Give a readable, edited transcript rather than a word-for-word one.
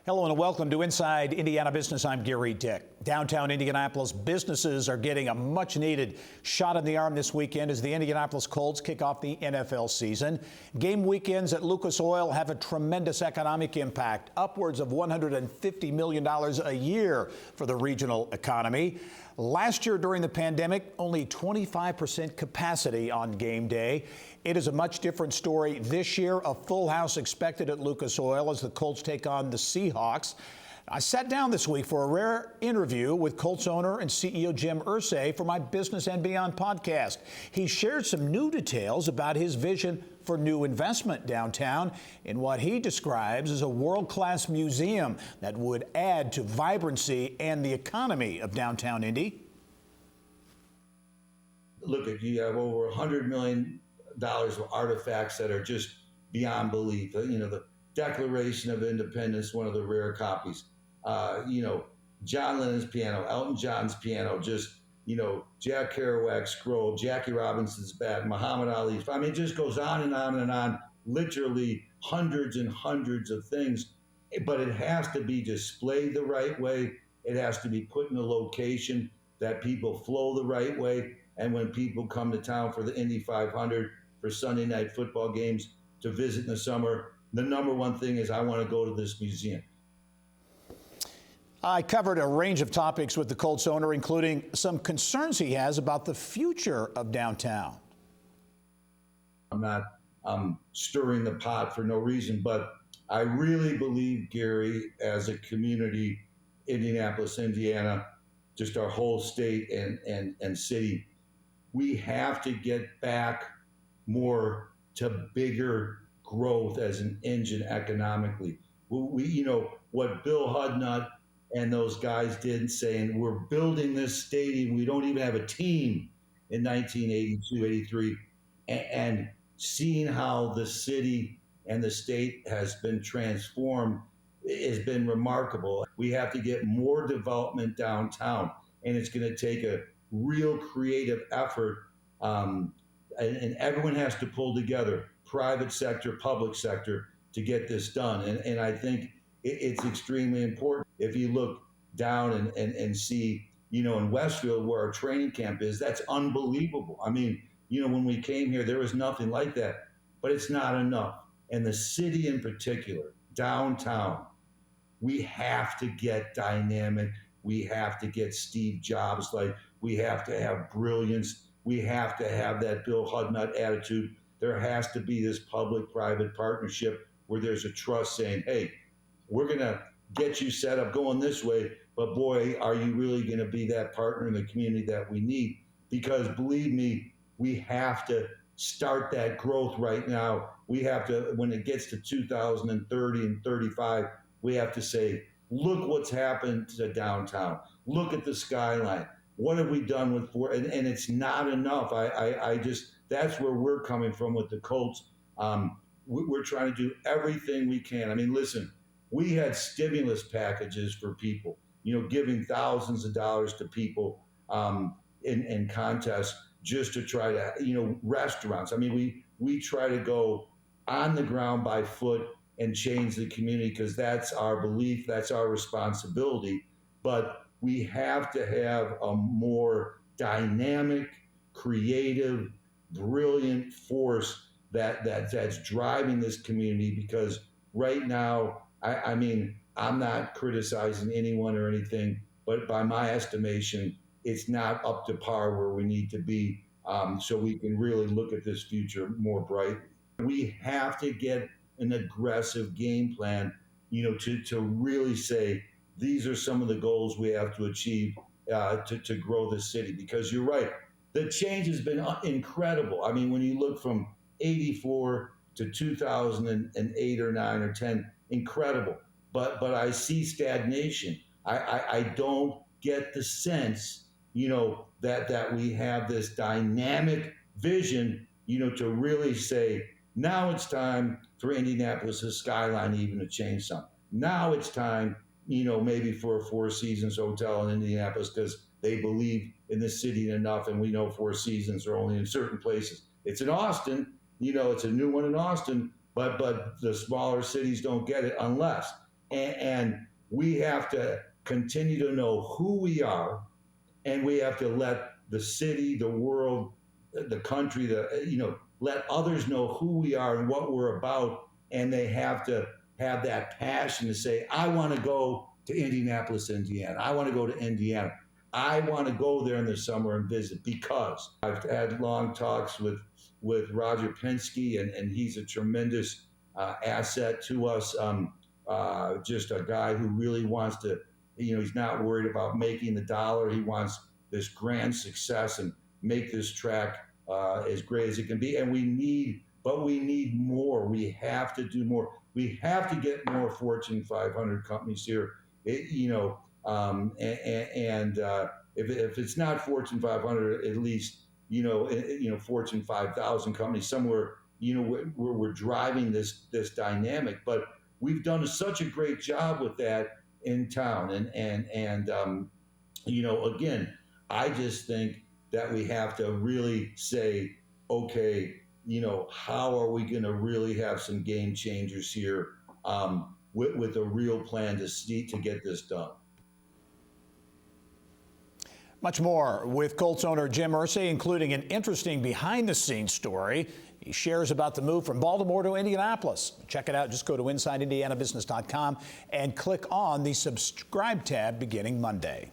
Hello and welcome to Inside Indiana Business. I'm Gary Dick. Downtown Indianapolis businesses are getting a much-needed shot in the arm this weekend as the Indianapolis Colts kick off the NFL season. Game weekends at Lucas Oil have a tremendous economic impact, upwards of $150 million a year for the regional economy. Last year during the pandemic, only 25% capacity on game day. It is a much different story this year. A full house expected at Lucas Oil as the Colts take on the Seahawks. I sat down this week for a rare interview with Colts owner and CEO Jim Irsay for my Business and Beyond podcast. He shared some new details about his vision for new investment downtown in what he describes as a world-class museum that would add to vibrancy and the economy of downtown Indy. Look, you have over $100 million of artifacts that are just beyond belief. You know, the Declaration of Independence, one of the rare copies. John Lennon's piano, Elton John's piano, just, Jack Kerouac's scroll, Jackie Robinson's bat, Muhammad Ali's. I mean, it just goes on and on and on, literally hundreds and hundreds of things. But it has to be displayed the right way. It has to be put in a location that people flow the right way. And when people come to town for the Indy 500, for Sunday night football games, to visit in the summer, the number one thing is I want to go to this museum. I covered a range of topics with the Colts owner, including some concerns he has about the future of downtown. I'm not stirring the pot for no reason, but I really believe, Gary, as a community, Indianapolis, Indiana, just our whole state and city, we have to get back more to bigger growth as an engine economically. What Bill Hudnut and those guys did, saying we're building this stadium, we don't even have a team in 1982, 83, and seeing how the city and the state has been transformed has been remarkable. We have to get more development downtown, and it's going to take a real creative effort, and everyone has to pull together, private sector, public sector, to get this done. And I think it's extremely important. If you look down and see, in Westfield where our training camp is, that's unbelievable. I mean, when we came here, there was nothing like that, but it's not enough. And the city in particular, downtown, we have to get dynamic. We have to get Steve Jobs, like we have to have brilliance. We have to have that Bill Hudnut attitude. There has to be this public-private partnership where there's a trust saying, hey, we're going to get you set up going this way, but boy, are you really going to be that partner in the community that we need? Because believe me, we have to start that growth right now. We have to, when it gets to 2030 and 35, we have to say, look what's happened to downtown. Look at the skyline. What have we done with and it's not enough. I just, that's where we're coming from with the Colts. We're trying to do everything we can. I mean, listen, we had stimulus packages for people, giving thousands of dollars to people in contests just to try to, restaurants. I mean, we try to go on the ground by foot and change the community because that's our belief, that's our responsibility. But we have to have a more dynamic, creative, brilliant force that's driving this community, because right now, I mean, I'm not criticizing anyone or anything, but by my estimation, it's not up to par where we need to be, so we can really look at this future more brightly. We have to get an aggressive game plan, to really say, these are some of the goals we have to achieve to grow the city. Because you're right, the change has been incredible. I mean, when you look from 84 to 2008 or 9 or 10, incredible. But I see stagnation. I don't get the sense, that we have this dynamic vision, to really say, now it's time for Indianapolis' skyline even to change something. Now it's time, maybe for a Four Seasons hotel in Indianapolis, because they believe in the city enough, and we know Four Seasons are only in certain places. It's in Austin, it's a new one in Austin, but the smaller cities don't get it unless And we have to continue to know who we are, and we have to let the city, the world, the country, let others know who we are and what we're about, and they have to have that passion to say, I want to go to Indianapolis, Indiana. I want to go to Indiana. I want to go there in the summer and visit, because I've had long talks with Roger Penske, and he's a tremendous asset to us. Just a guy who really wants to, he's not worried about making the dollar. He wants this grand success and make this track as great as it can be. And we need more. We have to do more. We have to get more Fortune 500 companies here. If it's not Fortune 500, at least Fortune 5,000 companies somewhere. Where we're driving this dynamic. But we've done such a great job with that in town, and again, I just think that we have to really say, okay, how are we going to really have some game changers here with a real plan to get this done. Much more with Colts owner Jim Irsay, including an interesting behind-the-scenes story. He shares about the move from Baltimore to Indianapolis. Check it out. Just go to InsideIndianaBusiness.com and click on the subscribe tab beginning Monday.